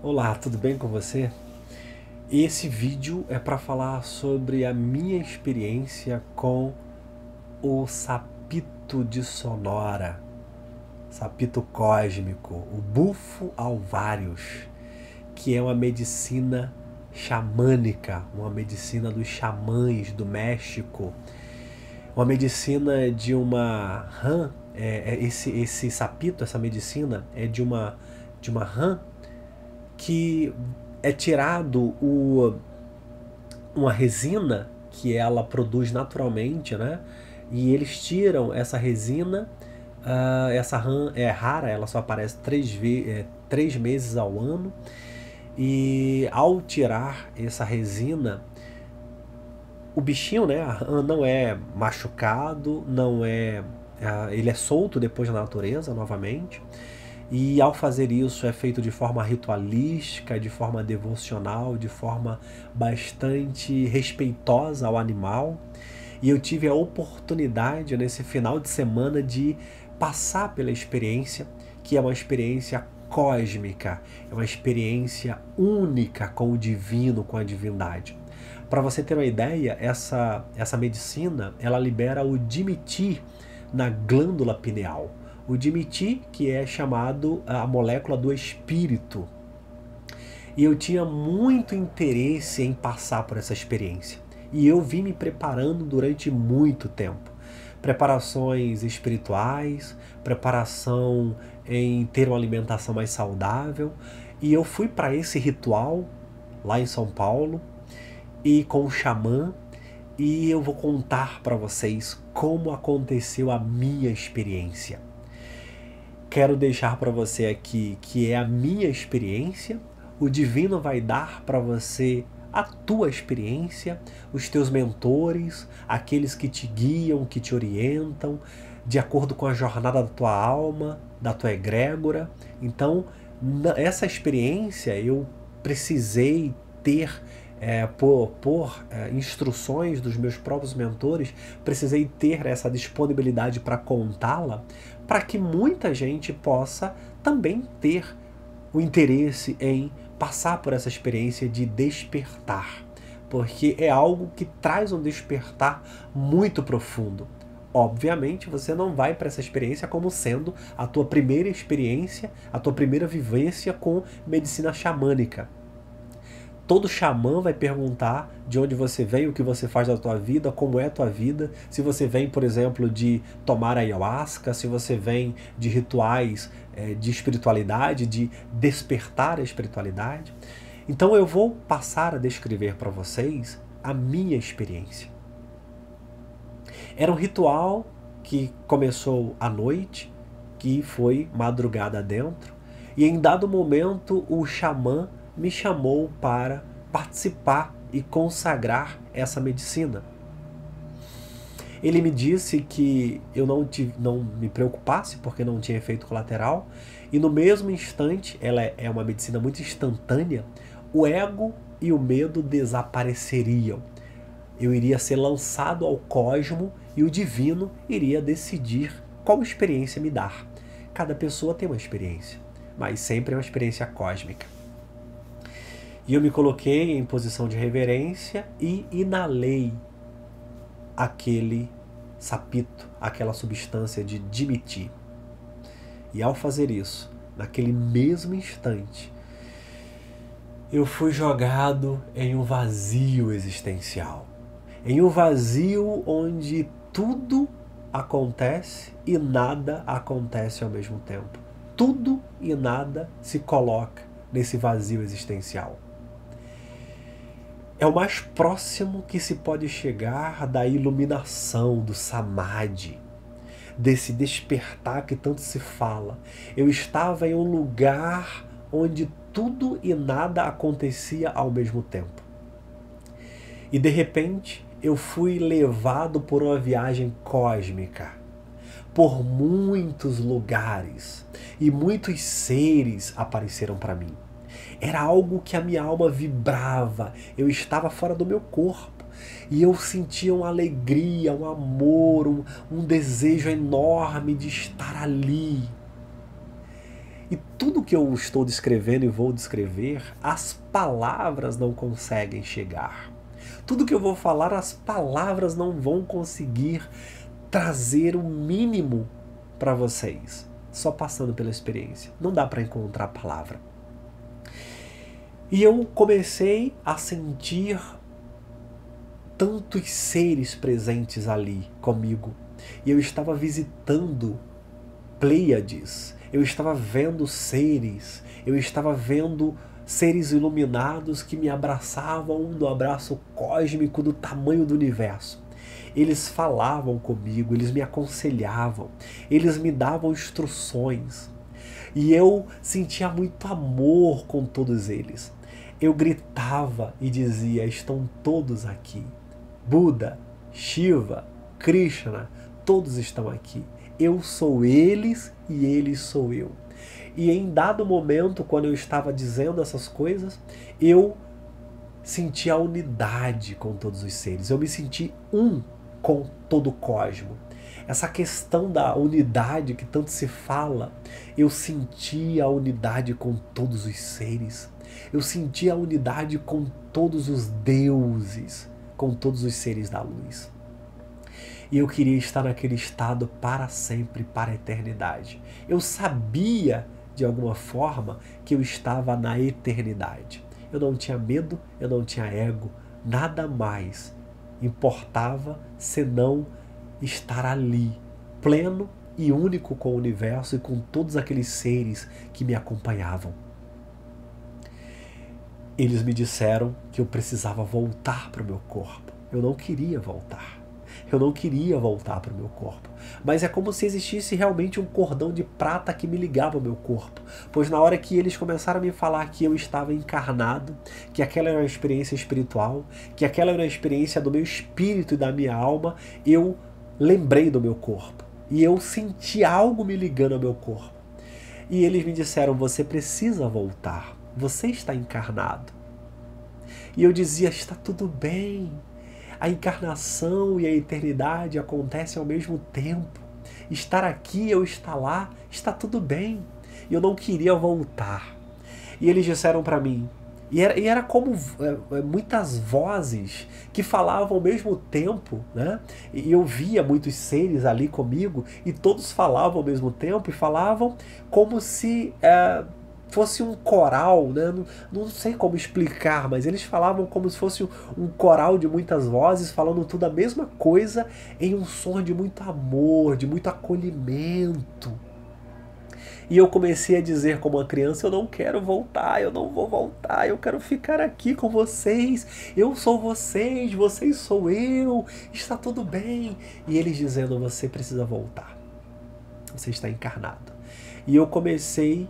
Olá, tudo bem com você? Esse vídeo é para falar sobre a minha experiência com o sapito de Sonora, sapito cósmico, o bufo alvarius, que é uma medicina xamânica, uma medicina dos xamãs do México, uma medicina de uma rã. Esse sapito, essa medicina é de uma rã que é tirado uma resina que ela produz naturalmente, né? E eles tiram essa resina. Essa rã é rara, ela só aparece 3 meses ao ano. E ao tirar essa resina, o bichinho, né, a rã não é machucado, não é, ele é solto depois na natureza novamente. E ao fazer isso é feito de forma ritualística, de forma devocional, de forma bastante respeitosa ao animal. E eu tive a oportunidade nesse final de semana de passar pela experiência, que é uma experiência cósmica, é uma experiência única com o divino, com a divindade. Para você ter uma ideia, essa medicina, ela libera o dimiti na glândula pineal. O dimiti, que é chamado a molécula do espírito. E eu tinha muito interesse em passar por essa experiência. E eu vim me preparando durante muito tempo. Preparações espirituais, preparação em ter uma alimentação mais saudável. E eu fui para esse ritual lá em São Paulo e com o xamã. E eu vou contar para vocês como aconteceu a minha experiência. Quero deixar para você aqui que é a minha experiência. O divino vai dar para você a tua experiência, os teus mentores, aqueles que te guiam, que te orientam, de acordo com a jornada da tua alma, da tua egrégora. Então, essa experiência eu precisei ter por instruções dos meus próprios mentores, precisei ter essa disponibilidade para contá-la, para que muita gente possa também ter o interesse em passar por essa experiência de despertar, porque é algo que traz um despertar muito profundo. Obviamente, você não vai para essa experiência como sendo a tua primeira experiência, a tua primeira vivência com medicina xamânica. Todo xamã vai perguntar de onde você vem, o que você faz da tua vida, como é a tua vida, se você vem, por exemplo, de tomar ayahuasca, se você vem de rituais de espiritualidade, de despertar a espiritualidade. Então eu vou passar a descrever para vocês a minha experiência. Era um ritual que começou à noite, que foi madrugada dentro, e em dado momento o xamã me chamou para participar e consagrar essa medicina. Ele me disse que eu não me preocupasse porque não tinha efeito colateral, e no mesmo instante, ela é uma medicina muito instantânea, o ego e o medo desapareceriam. Eu iria ser lançado ao cosmo e o divino iria decidir qual experiência me dar. Cada pessoa tem uma experiência, mas sempre é uma experiência cósmica. E eu me coloquei em posição de reverência e inalei aquele sapito, aquela substância de dimiti. E ao fazer isso, naquele mesmo instante, eu fui jogado em um vazio existencial. Em um vazio onde tudo acontece e nada acontece ao mesmo tempo. Tudo e nada se coloca nesse vazio existencial. É o mais próximo que se pode chegar da iluminação, do samadhi, desse despertar que tanto se fala. Eu estava em um lugar onde tudo e nada acontecia ao mesmo tempo. E de repente eu fui levado por uma viagem cósmica, por muitos lugares, e muitos seres apareceram para mim. Era algo que a minha alma vibrava, eu estava fora do meu corpo e eu sentia uma alegria, um amor, um desejo enorme de estar ali. E tudo que eu estou descrevendo e vou descrever, as palavras não conseguem chegar. Tudo que eu vou falar, as palavras não vão conseguir trazer o mínimo para vocês. Só passando pela experiência. Não dá para encontrar a palavra. E eu comecei a sentir tantos seres presentes ali comigo. E eu estava visitando Pleiades. Eu estava vendo seres. Eu estava vendo seres iluminados que me abraçavam no abraço cósmico do tamanho do universo. Eles falavam comigo, eles me aconselhavam, eles me davam instruções. E eu sentia muito amor com todos eles. Eu gritava e dizia: estão todos aqui. Buda, Shiva, Krishna, todos estão aqui. Eu sou eles e eles sou eu. E em dado momento, quando eu estava dizendo essas coisas, eu senti a unidade com todos os seres. Eu me senti um com todo o cosmo. Essa questão da unidade que tanto se fala, eu senti a unidade com todos os seres. Eu senti a unidade com todos os deuses, com todos os seres da luz. E eu queria estar naquele estado para sempre, para a eternidade. Eu sabia, de alguma forma, que eu estava na eternidade. Eu não tinha medo, eu não tinha ego, nada mais importava senão estar ali, pleno e único com o universo e com todos aqueles seres que me acompanhavam. Eles me disseram que eu precisava voltar para o meu corpo. Eu não queria voltar. Eu não queria voltar para o meu corpo. Mas é como se existisse realmente um cordão de prata que me ligava ao meu corpo. Pois na hora que eles começaram a me falar que eu estava encarnado, que aquela era uma experiência espiritual, que aquela era uma experiência do meu espírito e da minha alma, eu lembrei do meu corpo. E eu senti algo me ligando ao meu corpo. E eles me disseram: você precisa voltar. Você está encarnado. E eu dizia: está tudo bem. A encarnação e a eternidade acontecem ao mesmo tempo. Estar aqui ou estar lá, está tudo bem. E eu não queria voltar. E eles disseram para mim, e era como muitas vozes que falavam ao mesmo tempo, né? E eu via muitos seres ali comigo, e todos falavam ao mesmo tempo, e falavam como se fosse um coral, né? Não sei como explicar, mas eles falavam como se fosse um coral de muitas vozes, falando tudo a mesma coisa, em um som de muito amor, de muito acolhimento. E eu comecei a dizer como uma criança: eu não quero voltar, eu não vou voltar, eu quero ficar aqui com vocês, eu sou vocês, vocês sou eu, está tudo bem. E eles dizendo: você precisa voltar, você está encarnado. E eu comecei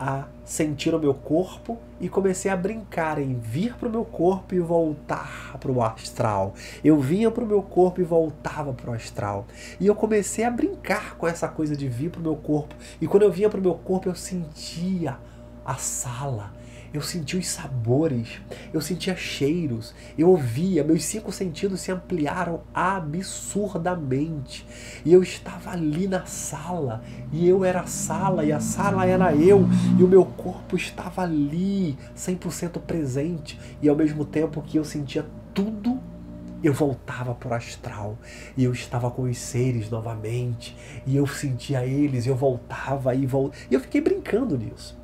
a sentir o meu corpo e comecei a brincar em vir para o meu corpo e voltar para o astral. Eu vinha para o meu corpo e voltava para o astral. E eu comecei a brincar com essa coisa de vir para o meu corpo. E quando eu vinha para o meu corpo, eu sentia a sala. Eu sentia os sabores, eu sentia cheiros, eu ouvia, meus 5 sentidos se ampliaram absurdamente. E eu estava ali na sala, e eu era a sala, e a sala era eu, e o meu corpo estava ali, 100% presente. E ao mesmo tempo que eu sentia tudo, eu voltava para o astral, e eu estava com os seres novamente, e eu sentia eles, e eu voltava, e eu fiquei brincando nisso.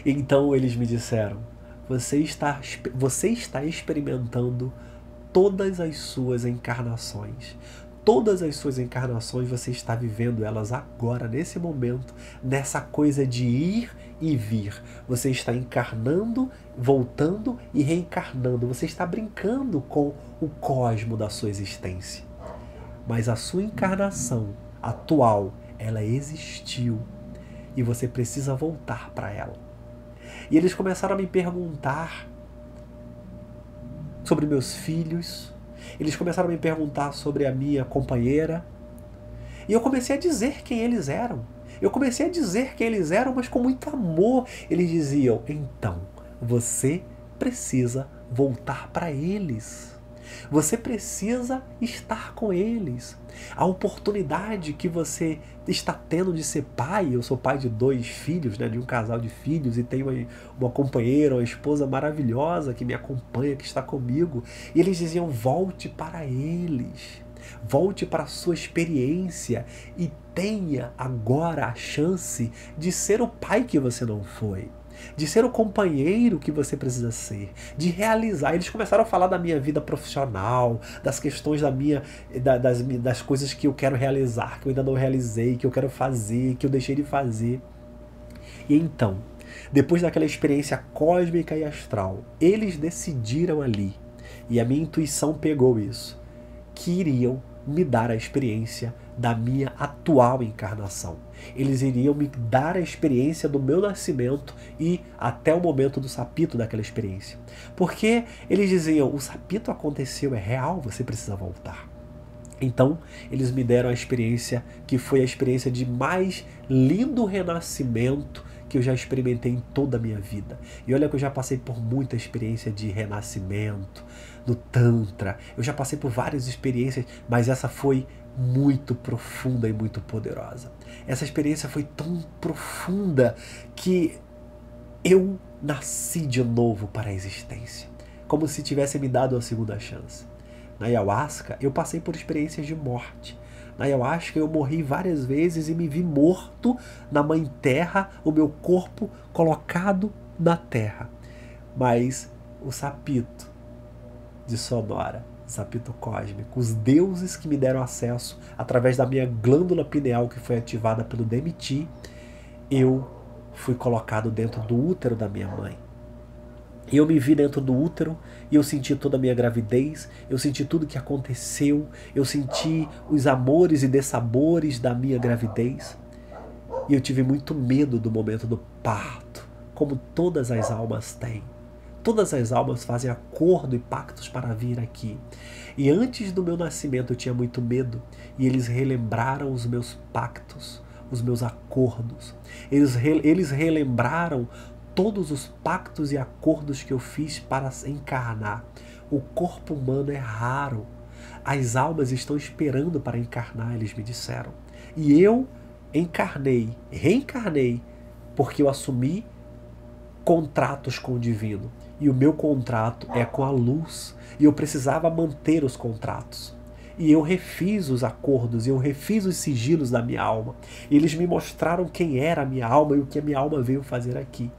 Então eles me disseram: você está experimentando todas as suas encarnações. Todas as suas encarnações você está vivendo elas agora, nesse momento, nessa coisa de ir e vir. Você está encarnando, voltando e reencarnando. Você está brincando com o cosmo da sua existência. Mas a sua encarnação atual, ela existiu. E você precisa voltar para ela. E eles começaram a me perguntar sobre meus filhos. Eles começaram a me perguntar sobre a minha companheira. E eu comecei a dizer quem eles eram. Eu comecei a dizer quem eles eram, mas com muito amor. Eles diziam: então, você precisa voltar para eles. Você precisa estar com eles. A oportunidade que você está tendo de ser pai. Eu sou pai de 2 filhos, né, de um casal de filhos, e tenho uma companheira, uma esposa maravilhosa que me acompanha, que está comigo. E eles diziam: volte para eles, volte para a sua experiência e tenha agora a chance de ser o pai que você não foi, de ser o companheiro que você precisa ser, de realizar. Eles começaram a falar da minha vida profissional, das questões das coisas que eu quero realizar, que eu ainda não realizei, que eu quero fazer, que eu deixei de fazer. E então, depois daquela experiência cósmica e astral, eles decidiram ali, e a minha intuição pegou isso, que iriam me dar a experiência da minha atual encarnação. Eles iriam me dar a experiência do meu nascimento e até o momento do sapito daquela experiência. Porque eles diziam: o sapito aconteceu, é real, você precisa voltar. Então, eles me deram a experiência que foi a experiência de mais lindo renascimento que eu já experimentei em toda a minha vida. E olha que eu já passei por muita experiência de renascimento, do Tantra. Eu já passei por várias experiências, mas essa foi muito profunda e muito poderosa. Essa experiência foi tão profunda que eu nasci de novo para a existência, como se tivesse me dado uma segunda chance. Na ayahuasca, eu passei por experiências de morte. Na ayahuasca, eu morri várias vezes e me vi morto na mãe terra, o meu corpo colocado na terra. Mas o sapito de Sonora, o sapito cósmico, os deuses que me deram acesso através da minha glândula pineal que foi ativada pelo DMT, eu fui colocado dentro do útero da minha mãe. E eu me vi dentro do útero e eu senti toda a minha gravidez, eu senti tudo que aconteceu, eu senti os amores e dessabores da minha gravidez. E eu tive muito medo do momento do parto, como todas as almas têm. Todas as almas fazem acordo e pactos para vir aqui. E antes do meu nascimento eu tinha muito medo, e eles relembraram os meus pactos, os meus acordos. Eles relembraram todos os pactos e acordos que eu fiz para encarnar. O corpo humano é raro. As almas estão esperando para encarnar, eles me disseram. E eu reencarnei, porque eu assumi contratos com o divino. E o meu contrato é com a luz. E eu precisava manter os contratos. E eu refiz os acordos, eu refiz os sigilos da minha alma. E eles me mostraram quem era a minha alma e o que a minha alma veio fazer aqui.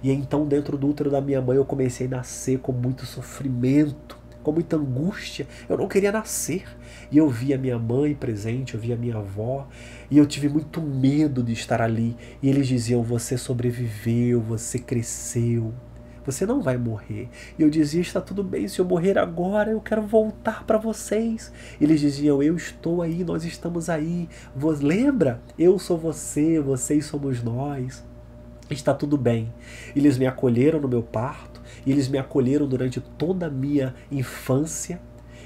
E então, dentro do útero da minha mãe, eu comecei a nascer com muito sofrimento, com muita angústia. Eu não queria nascer. E eu via minha mãe presente, eu via minha avó, e eu tive muito medo de estar ali. E eles diziam: você sobreviveu, você cresceu, você não vai morrer. E eu dizia: está tudo bem, se eu morrer agora, eu quero voltar para vocês. Eles diziam: eu estou aí, nós estamos aí. Lembra? Eu sou você, vocês somos nós. Está tudo bem. Eles me acolheram no meu parto, e eles me acolheram durante toda a minha infância.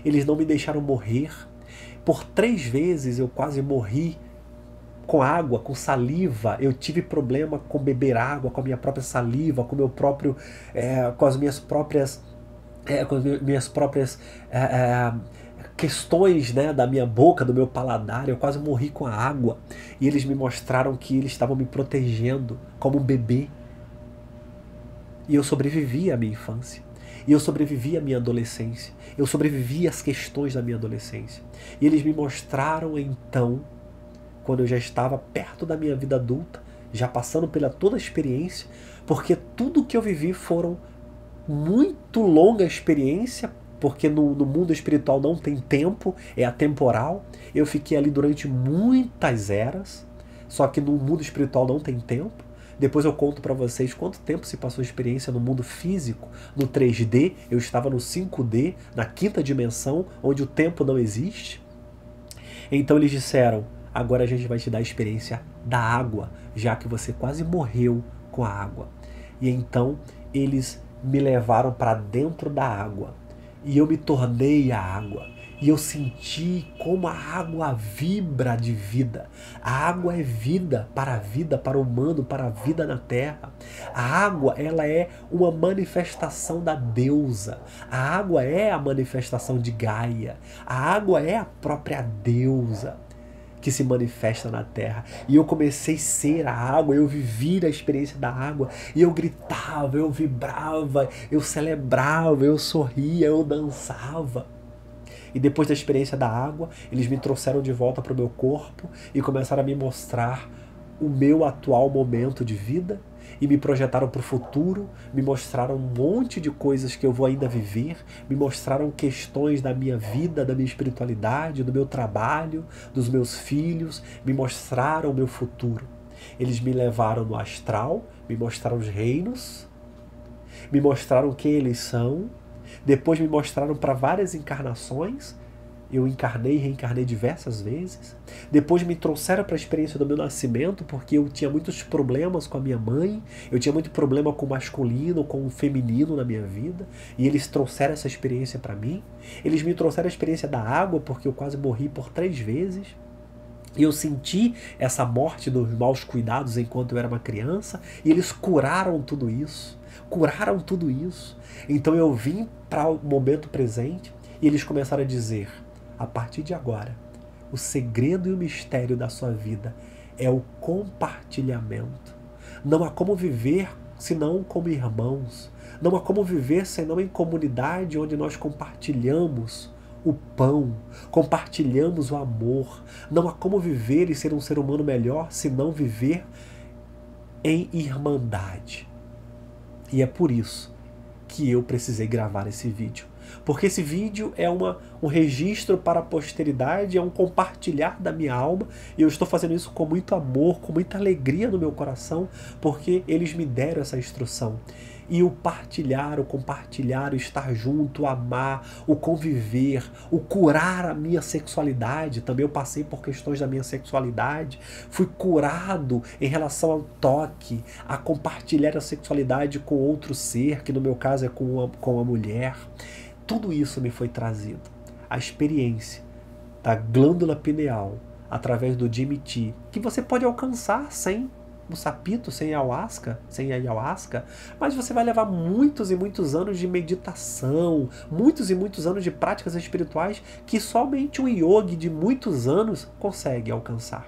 Eles não me deixaram morrer. Por 3 vezes eu quase morri com água, com saliva. Eu tive problema com beber água, com a minha própria saliva, com meu próprio, com as minhas próprias, questões, né, da minha boca, do meu paladar. Eu quase morri com a água. E eles me mostraram que eles estavam me protegendo como um bebê. E eu sobrevivi à minha infância. E eu sobrevivi à minha adolescência. Eu sobrevivi às questões da minha adolescência. E eles me mostraram então, quando eu já estava perto da minha vida adulta, já passando pela toda a experiência, porque tudo que eu vivi foram muito longa experiência, porque no mundo espiritual não tem tempo, é atemporal. Eu fiquei ali durante muitas eras, só que no mundo espiritual não tem tempo. Depois eu conto para vocês quanto tempo se passou a experiência no mundo físico, no 3D, eu estava no 5D, na 5ª dimensão, onde o tempo não existe. Então eles disseram: agora a gente vai te dar a experiência da água, já que você quase morreu com a água. E então eles me levaram para dentro da água. E eu me tornei a água. E eu senti como a água vibra de vida. A água é vida, para o humano, para a vida na Terra. A água, ela é uma manifestação da deusa. A água é a manifestação de Gaia. A água é a própria deusa que se manifesta na Terra. E eu comecei a ser a água, eu vivi a experiência da água, e eu gritava, eu vibrava, eu celebrava, eu sorria, eu dançava. E depois da experiência da água, eles me trouxeram de volta para o meu corpo e começaram a me mostrar o meu atual momento de vida e me projetaram para o futuro, me mostraram um monte de coisas que eu vou ainda viver, me mostraram questões da minha vida, da minha espiritualidade, do meu trabalho, dos meus filhos, me mostraram o meu futuro. Eles me levaram no astral, me mostraram os reinos, me mostraram quem eles são. Depois me mostraram para várias encarnações. Eu encarnei e reencarnei diversas vezes. Depois me trouxeram para a experiência do meu nascimento, porque eu tinha muitos problemas com a minha mãe, eu tinha muito problema com o masculino, com o feminino na minha vida, e eles trouxeram essa experiência para mim. Eles me trouxeram a experiência da água, porque eu quase morri por 3 vezes. E eu senti essa morte dos maus cuidados enquanto eu era uma criança, e eles curaram tudo isso. Curaram tudo isso. Então eu vim para o momento presente e eles começaram a dizer: a partir de agora, o segredo e o mistério da sua vida é o compartilhamento. Não há como viver senão como irmãos. Não há como viver senão em comunidade onde nós compartilhamos o pão, compartilhamos o amor. Não há como viver e ser um ser humano melhor senão viver em irmandade. E é por isso que eu precisei gravar esse vídeo. Porque esse vídeo é um registro para a posteridade, é um compartilhar da minha alma. E eu estou fazendo isso com muito amor, com muita alegria no meu coração, porque eles me deram essa instrução. E o partilhar, o compartilhar, o estar junto, o amar, o conviver, o curar a minha sexualidade. Também eu passei por questões da minha sexualidade. Fui curado em relação ao toque, a compartilhar a sexualidade com outro ser, que no meu caso é com a mulher. Tudo isso me foi trazido. A experiência da glândula pineal, através do DMT, que você pode alcançar sem o sapito, sem a ayahuasca, mas você vai levar muitos e muitos anos de meditação, muitos e muitos anos de práticas espirituais que somente um yogi de muitos anos consegue alcançar.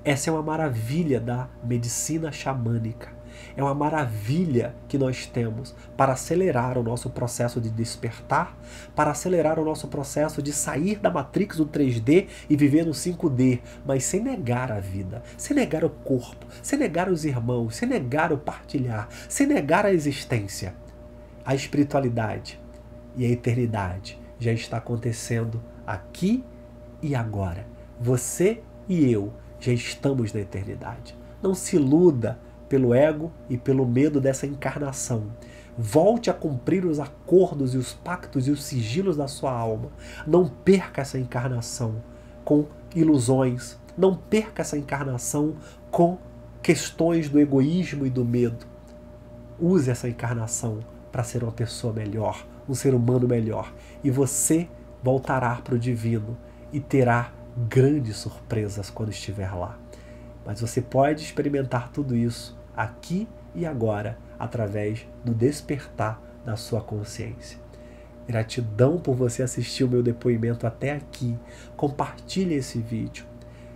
Essa é uma maravilha da medicina xamânica. É uma maravilha que nós temos para acelerar o nosso processo de despertar, para acelerar o nosso processo de sair da matrix do 3D e viver no 5D, mas sem negar a vida, sem negar o corpo, sem negar os irmãos, sem negar o partilhar, sem negar a existência. A espiritualidade e a eternidade já está acontecendo aqui e agora. Você e eu já estamos na eternidade. Não se iluda pelo ego e pelo medo dessa encarnação. Volte a cumprir os acordos e os pactos e os sigilos da sua alma. Não perca essa encarnação com ilusões. Não perca essa encarnação com questões do egoísmo e do medo. Use essa encarnação para ser uma pessoa melhor, um ser humano melhor. E você voltará para o divino e terá grandes surpresas quando estiver lá. Mas você pode experimentar tudo isso aqui e agora, através do despertar da sua consciência. Gratidão por você assistir o meu depoimento até aqui. Compartilhe esse vídeo.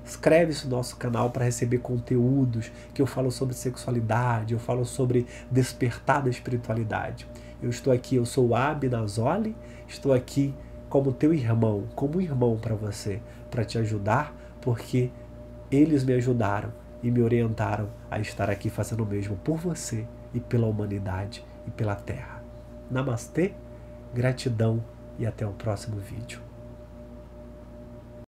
Inscreve-se no nosso canal para receber conteúdos que eu falo sobre sexualidade, eu falo sobre despertar da espiritualidade. Eu estou aqui, eu sou o Abi Nasoli, estou aqui como teu irmão, como um irmão para você, para te ajudar, porque eles me ajudaram e me orientaram a estar aqui fazendo o mesmo por você e pela humanidade e pela Terra. Namastê, gratidão e até o próximo vídeo.